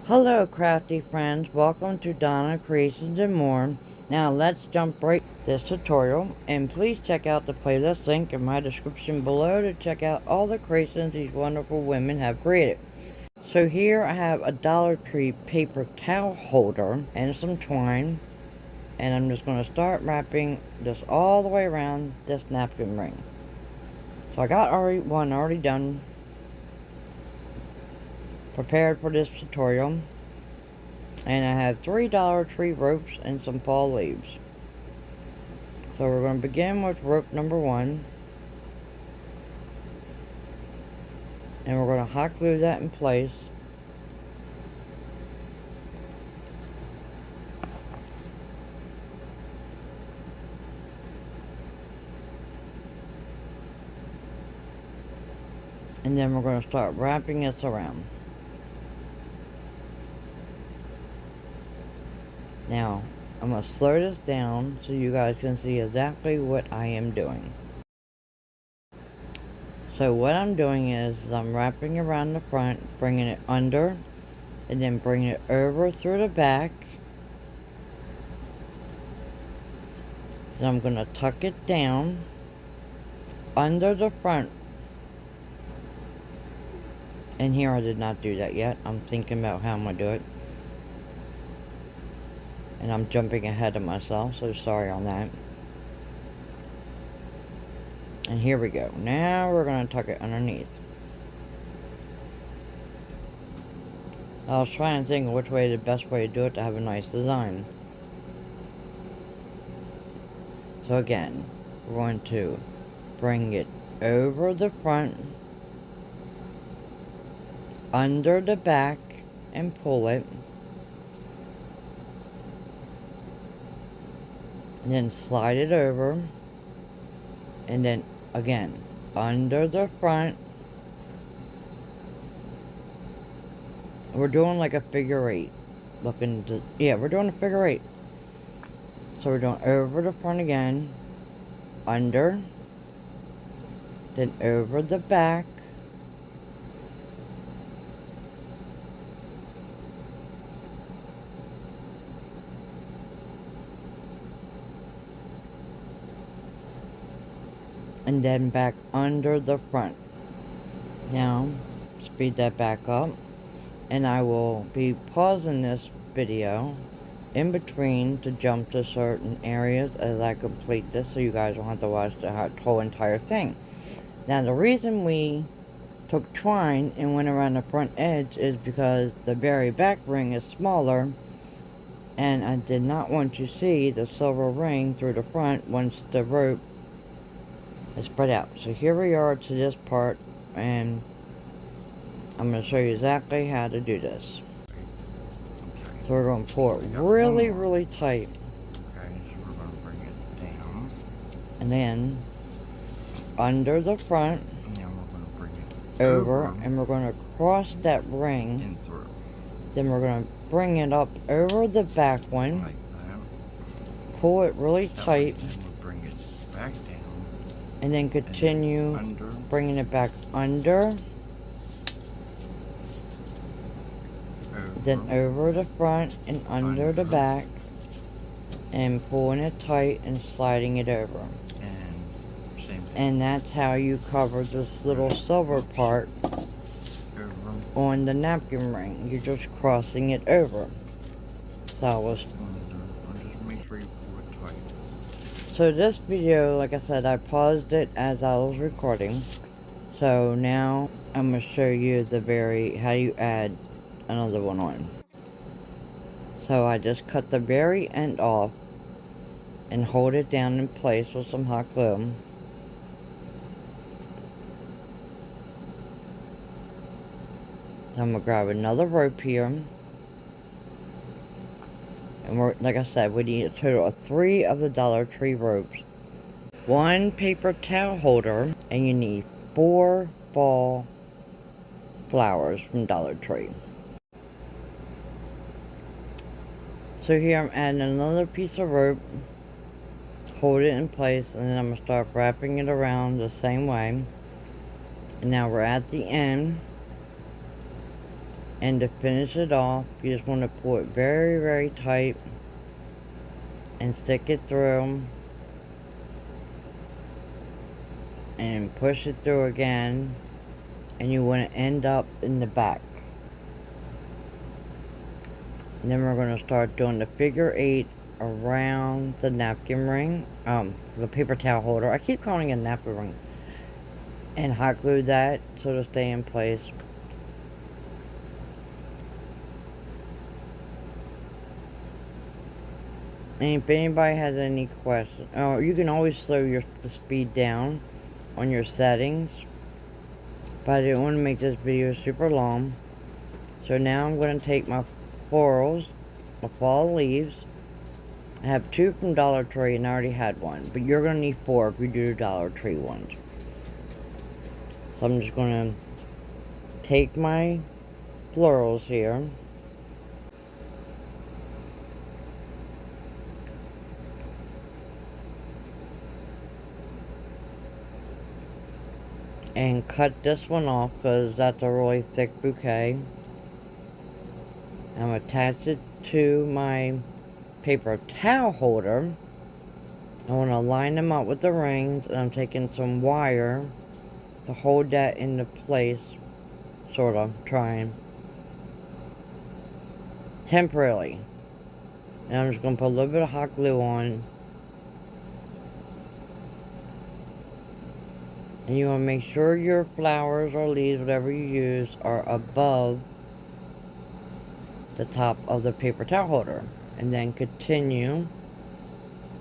Hello crafty friends, welcome to Donna Creations and More. Now let's jump right into this tutorial, and please check out the playlist link in my description below to check out all the creations these wonderful women have created. So here I have a Dollar Tree paper towel holder and some twine, and I'm just going to start wrapping this all the way around this napkin ring. So I got one already done, prepared for this tutorial. And I have 3 Dollar Tree ropes and some fall leaves. So we're going to begin with rope number 1. And we're going to hot glue that in place. And then we're going to start wrapping this around. Now, I'm going to slow this down so you guys can see exactly what I am doing. So what I'm doing is I'm wrapping around the front, bringing it under, and then bringing it over through the back. So I'm going to tuck it down under the front. And here I did not do that yet. I'm thinking about how I'm going to do it. And I'm jumping ahead of myself, so sorry on that. And here we go. Now we're going to tuck it underneath. I was trying to think of which way the best way to do it to have a nice design. So again, we're going to bring it over the front, under the back, and pull it. And then slide it over. And then again, under the front. We're doing like a figure 8. We're doing a figure 8. So we're doing over the front again, under, then over the back, and then back under the front. Now, speed that back up, and I will be pausing this video in between to jump to certain areas as I complete this, so you guys don't have to watch the whole entire thing. Now, the reason we took twine and went around the front edge is because the very back ring is smaller, and I did not want to see the silver ring through the front once the rope is spread out. So here we are to this part, and I'm going to show you exactly how to do this. So we're going to pull it really, really tight. Okay, so we're going to bring it down. And then under the front, now we're going to bring it over, and we're going to cross that ring. And through. Then we're going to bring it up over the back one. Like that. Pull it really tight. And we'll bring it back down. And then continue under. Bringing it back under. Then over the front and under the back, and pulling it tight and sliding it over. And same thing. And that's how you cover this little silver part on the napkin ring. You're just crossing it over. So just make sure you pull it tight. So this video, like I said, I paused it as I was recording. So now I'm going to show you how you add another one on. So I just cut the very end off and hold it down in place with some hot glue. I'm going to grab another rope here. And like I said, we need a total of 3 of the Dollar Tree ropes, 1 paper towel holder, and you need 4 fall flowers from Dollar Tree. So here I'm adding another piece of rope, hold it in place, and then I'm going to start wrapping it around the same way. And now we're at the end. And to finish it off, you just want to pull it very, very tight and stick it through and push it through again, and you want to end up in the back. And then we're going to start doing the figure 8 around the napkin ring, the paper towel holder. I keep calling it a napkin ring. And hot glue that so it'll stay in place. And if anybody has any questions, oh, you can always slow the speed down on your settings. But I didn't want to make this video super long. So now I'm going to take my florals, my fall leaves. I have 2 from Dollar Tree and I already had one. But you're going to need 4 if you do the Dollar Tree ones. So I'm just going to take my florals here. And cut this one off because that's a really thick bouquet. I'm attach it to my paper towel holder. I want to line them up with the rings, and I'm taking some wire to hold that into place, sort of, trying temporarily. And I'm just going to put a little bit of hot glue on. And you want to make sure your flowers or leaves, whatever you use, are above the top of the paper towel holder. And then continue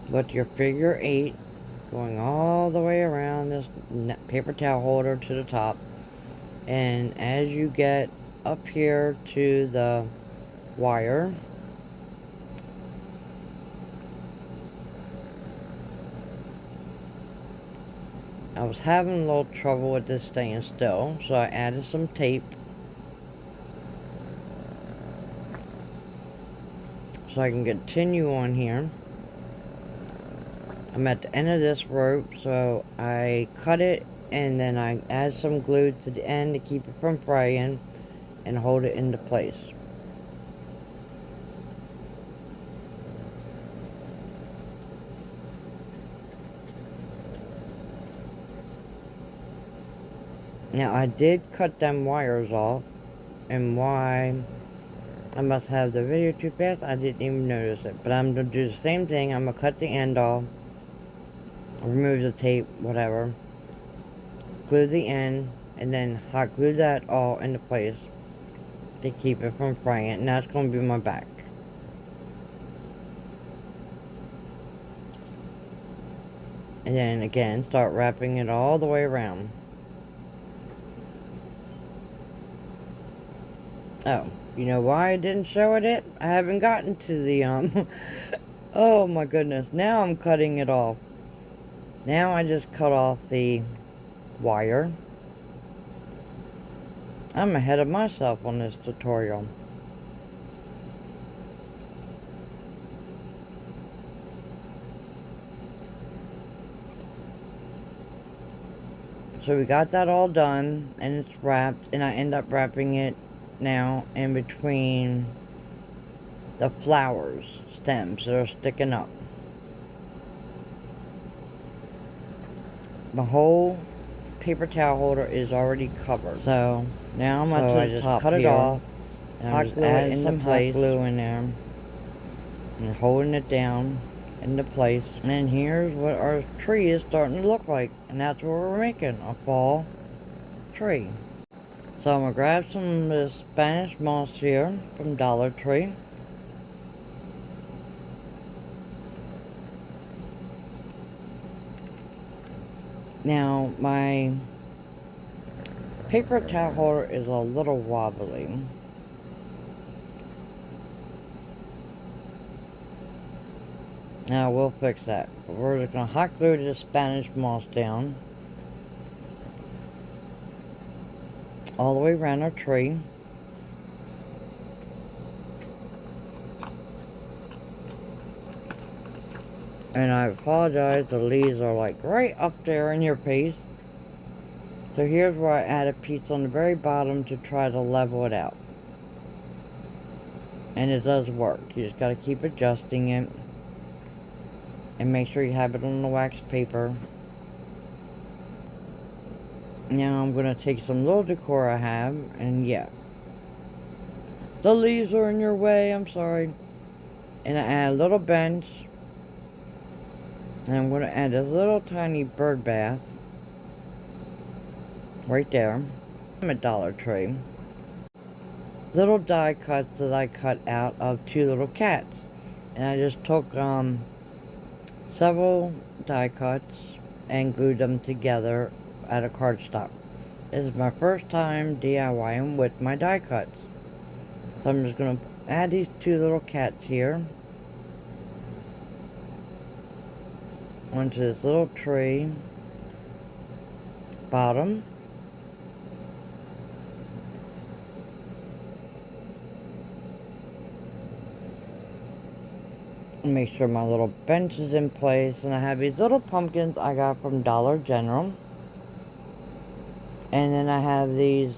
with your figure 8 going all the way around this paper towel holder to the top. And as you get up here to the wire, I was having a little trouble with this staying still, so I added some tape so I can continue on here. I'm at the end of this rope, so I cut it and then I add some glue to the end to keep it from fraying and hold it into place. Now I did cut them wires off, and why I must have the video too fast, I didn't even notice it. But I'm going to do the same thing. I'm going to cut the end off, remove the tape, whatever, glue the end, and then hot glue that all into place to keep it from fraying. And that's going to be my back. And then again, start wrapping it all the way around. Oh, you know why I didn't show it yet? I haven't gotten to the, oh my goodness. Now I'm cutting it off. Now I just cut off the wire. I'm ahead of myself on this tutorial. So we got that all done, and it's wrapped, and I end up wrapping it now in between the flowers stems that are sticking up. The whole paper towel holder is already covered. So now I'm at the top cut it off, and I'm just adding some hot glue in there and holding it down into place. And here's what our tree is starting to look like, and that's what we're making, a fall tree. So I'm gonna grab some of this Spanish moss here from Dollar Tree. Now my paper towel holder is a little wobbly. Now we'll fix that. But we're just gonna hot glue the Spanish moss down all the way around our tree. And I apologize, the leaves are like right up there in your face. So here's where I add a piece on the very bottom to try to level it out. And it does work. You just gotta keep adjusting it. And make sure you have it on the wax paper. Now I'm gonna take some little decor I have, and yeah. The leaves are in your way, I'm sorry. And I add a little bench. And I'm gonna add a little tiny bird bath. Right there. I'm a Dollar Tree. Little die cuts that I cut out of two little cats. And I just took several die cuts and glued them together at a cardstock. This is my first time DIYing with my die cuts. So I'm just going to add these two little cats here onto this little tree bottom. Make sure my little bench is in place, and I have these little pumpkins I got from Dollar General. And then I have these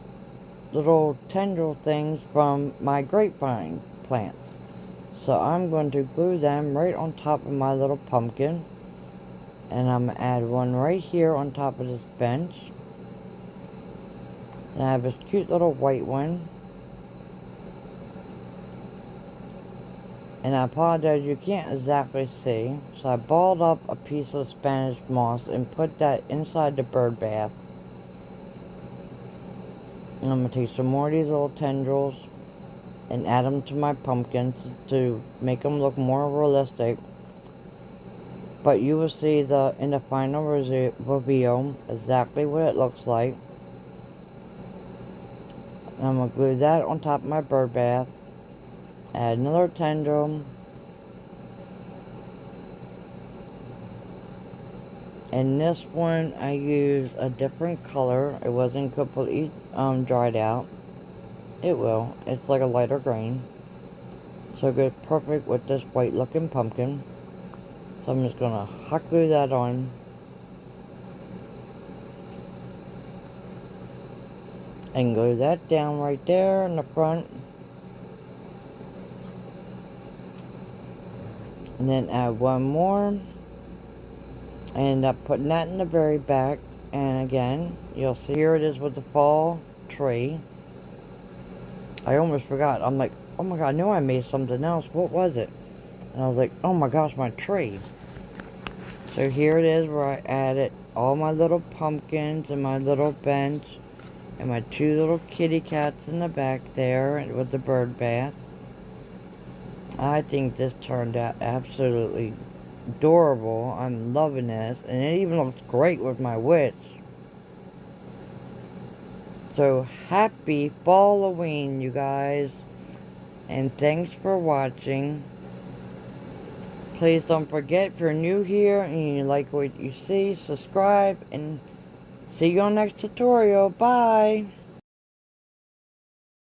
little tendril things from my grapevine plants. So I'm going to glue them right on top of my little pumpkin. And I'm going to add one right here on top of this bench. And I have this cute little white one. And I apologize, you can't exactly see. So I balled up a piece of Spanish moss and put that inside the bird bath. And I'm going to take some more of these little tendrils and add them to my pumpkins to make them look more realistic. But you will see in the final reveal exactly what it looks like. And I'm going to glue that on top of my bird bath. Add another tendril. And this one I used a different color. It wasn't completely dried out. It will. It's like a lighter green. So it goes perfect with this white looking pumpkin. So I'm just going to hot glue that on. And glue that down right there in the front. And then add one more. I end up putting that in the very back. And again, you'll see here it is with the fall tree. I almost forgot. I'm like, oh my god, I knew I made something else. What was it? And I was like, oh my gosh, my tree. So here it is where I added all my little pumpkins and my little bench. And my two little kitty cats in the back there with the bird bath. I think this turned out absolutely adorable. I'm loving this. And it even looks great with my witch. So happy Halloween, you guys. And thanks for watching. Please don't forget, if you're new here and you like what you see, subscribe. And see you on next tutorial. Bye.